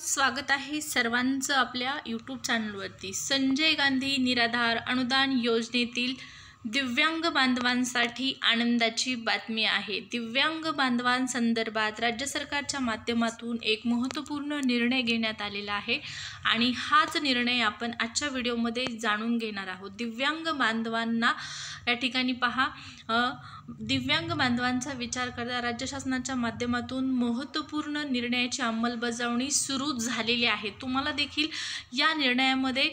स्वागत आहे सर्वांचं आपल्या यूट्यूब चॅनलवरती। संजय गांधी निराधार अनुदान योजनेतील दिव्यांग बांधवांसाठी आनंदाची बातमी आहे। दिव्यांग बांधवांसंदर्भात राज्य सरकारच्या माध्यमातून एक महत्त्वपूर्ण निर्णय घेण्यात आलेला आहे आणि हाच निर्णय आपण आजच्या व्हिडिओमध्ये जाणून घेणार आहोत। दिव्यांग बांधवांना या ठिकाणी पहा, दिव्यांग बांधवांचा विचार करता राज्य शासनाच्या माध्यमातून महत्त्वपूर्ण निर्णयाची अंमलबजावणी सुरू झालेली आहे। तुम्हाला देखील या निर्णयामध्ये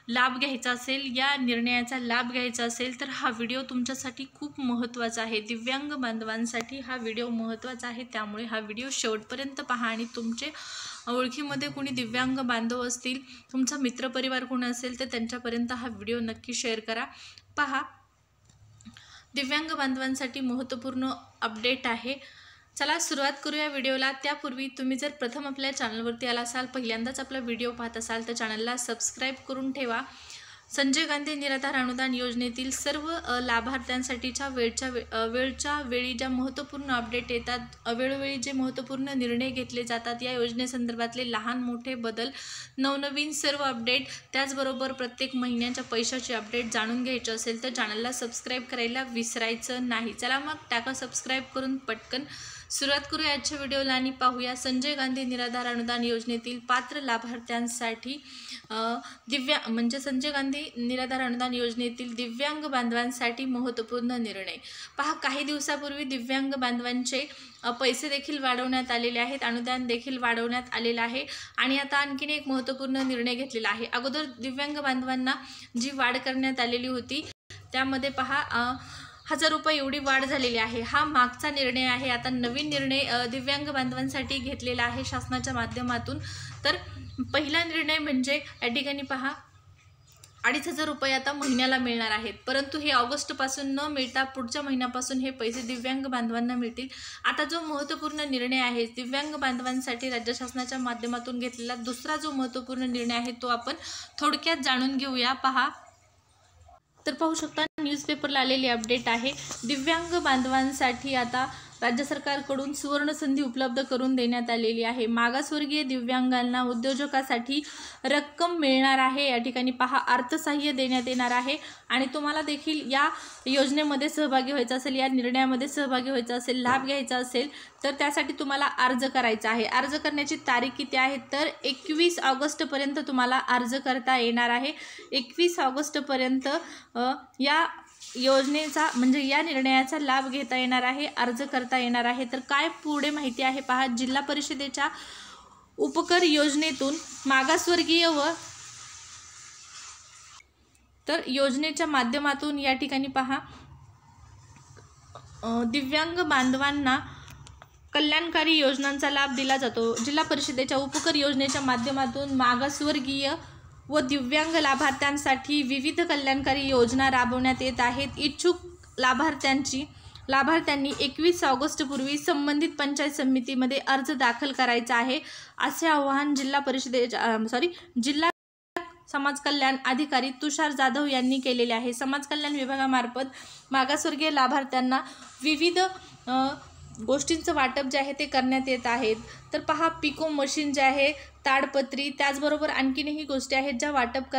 लाभ घ्यायचा असेल, या निर्णयाचा लाभ घ्यायचा असेल तर हा व्हिडिओ तुमच्यासाठी खूप महत्त्वाचा आहे। दिव्यांग बांधवांसाठी हा व्हिडिओ महत्त्वाचा आहे, त्यामुळे हा व्हिडिओ शेवटपर्यंत पहा आणि तुमचे ओळखीमध्ये कोणी दिव्यांग बांधव असतील, तुमचा मित्रपरिवार कोण असेल तर त्यांच्यापर्यंत हा व्हिडिओ नक्की शेअर करा। पहा, दिव्यांग बांधवांसाठी महत्त्वपूर्ण अपडेट आहे। चला सुरुवात करूया व्हिडिओला। त्यापूर्वी तुम्ही जर प्रथम आपल्या चॅनलवरती आला असाल, पहिल्यांदाच आपला व्हिडिओ पाहत असाल तर चॅनलला सबस्क्राईब करून ठेवा। संजय गांधी निराधार अनुदान योजनेतील सर्व लाभार्थ्यांसाठीच्या वेळच्या वेळी ज्या महत्त्वपूर्ण अपडेट येतात, वेळोवेळी जे महत्त्वपूर्ण निर्णय घेतले जातात, या योजनेसंदर्भातले लहान मोठे बदल, नवनवीन सर्व अपडेट, त्याचबरोबर प्रत्येक महिन्याच्या पैशाची अपडेट जाणून घ्यायची असेल तर चॅनलला सबस्क्राईब करायला विसरायचं नाही। चला मग टाका सबस्क्राईब करून पटकन सुरुवात करूया आजच्या व्हिडिओला आणि पाहूया संजय गांधी निराधार अनुदान योजनेतील पात्र लाभार्थ्यांसाठी संजय गांधी निराधार अनुदान योजनेतील दिव्यांग बांधवांसाठी महत्त्वपूर्ण निर्णय। पहा, काही दिवसापूर्वी दिव्यांग बांधवांचे पैसे देखील वाढवण्यात आलेले आहेत, अनुदान देखील वाढवण्यात आलेलं आहे आणि आता आणखीन एक महत्त्वपूर्ण निर्णय घेतलेला आहे। अगोदर दिव्यांग बांधवांना जी वाढ करण्यात आलेली होती त्यामध्ये पहा 1000 रुपये एवढी वाढ झालेली आहे। हा मागचा निर्णय आहे। आता नवीन निर्णय दिव्यांग बांधवांसाठी घेतलेला आहे शासनाच्या माध्यमातून। तर पहिला निर्णय म्हणजे या ठिकाणी पहा 2500 रुपये आता महिन्याला मिळणार आहेत, परंतु हे ऑगस्टपासून न मिळता पुढच्या महिन्यापासून हे पैसे दिव्यांग बांधवांना मिळतील। आता जो महत्त्वपूर्ण निर्णय आहे दिव्यांग बांधवांसाठी राज्य शासनाच्या माध्यमातून घेतलेला दुसरा जो महत्त्वपूर्ण निर्णय आहे तो आपण थोडक्यात जाणून घेऊया। पहा, तर पाहू शकता न्यूजपेपरला आलेली अपडेट आहे। दिव्यांग बांधवांसाठी आता राज्य सरकारकडून सुवर्ण संधी उपलब्ध करून देण्यात आलेली आहे। मागासवर्गीय दिव्यांगांना उद्योजकासाठी रक्कम मिळणार आहे। या ठिकाणी पहा, अर्थसहाय्य देण्यात येणार आहे आणि तुम्हाला देखील या योजनेमध्ये सहभागी व्हायचं असेल, या निर्णयामध्ये सहभागी व्हायचं असेल, लाभ घ्यायचा असेल तर त्यासाठी तुम्हाला अर्ज करायचा आहे। अर्ज करण्याची तारीख किती आहे तर 21 ऑगस्टपर्यंत तुम्हाला अर्ज करता येणार आहे। 21 ऑगस्टपर्यंत या योजनेचा या निर्णयाचा लाभ घेता येणार आहे, अर्ज करता येणार आहे। तर काय पुढे माहिती आहे पहा, जिल्हा परिषदेच्या उपकर योजनेतून मागासवर्गीय तर योजनेच्या माध्यमातून या ठिकाणी पहा दिव्यांग बांधवांना कल्याणकारी योजनांचा लाभ दिला जातो। जिल्हा परिषदेच्या उपकर योजनेच्या माध्यमातून मागासवर्गीय व दिव्यांग लाभार्थ्यांसाठी विविध कल्याणकारी योजना राबवण्यात येत आहेत। इच्छुक लाभार्थ्यांनी 21 ऑगस्टपूर्वी संबंधित पंचायत समितीमध्ये अर्ज दाखल करायचा आहे, असे आवाहन जिल्हा समाज कल्याण अधिकारी तुषार जाधव यांनी केलेले आहे। समाज कल्याण विभागामार्फत मागासवर्गीय लाभार्थ्यांना विविध गोष्टींचं वाटप जे आहे ते करण्यात येत आहेत। तर पहा, पिको मशीन जे आहे, ताडपत्री, त्याचबरोबर आणखीनही गोष्टी आहेत ज्या वाटप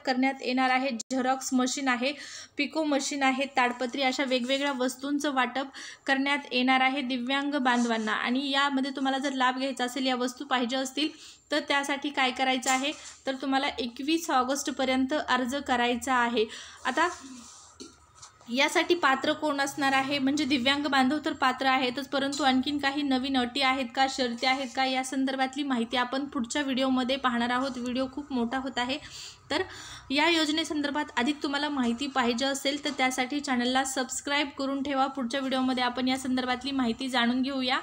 करण्यात येणार आहे। झेरॉक्स मशीन आहे, पिको मशीन आहे, ताडपत्री, अशा वेगवेगळ्या वस्तूंचं वाटप करण्यात येणार आहे दिव्यांग बांधवांना। आणि यामध्ये तुम्हाला जर लाभ घ्यायचा असेल, या वस्तू पाहिजे असतील तर त्यासाठी काय करायचं आहे तर तुम्हाला 21 ऑगस्टपर्यंत अर्ज करायचा आहे। आता यासाठी पात्र कोण असणार आहे, दिव्यांग बांधव तर पात्र आहेतच, परंतु आणखीन काही नवीन अटी आहेत का, शर्ती आहेत का, या संदर्भातली माहिती आपण पुढच्या व्हिडिओमध्ये पाहणार आहोत। व्हिडिओ खूप मोठा होत आहे, तर या योजनेसंदर्भात अधिक तुम्हाला माहिती पाहिजे असेल तर त्यासाठी चॅनलला सबस्क्राईब करून ठेवा। पुढच्या व्हिडिओमध्ये आपण या संदर्भातली माहिती जाणून घेऊया।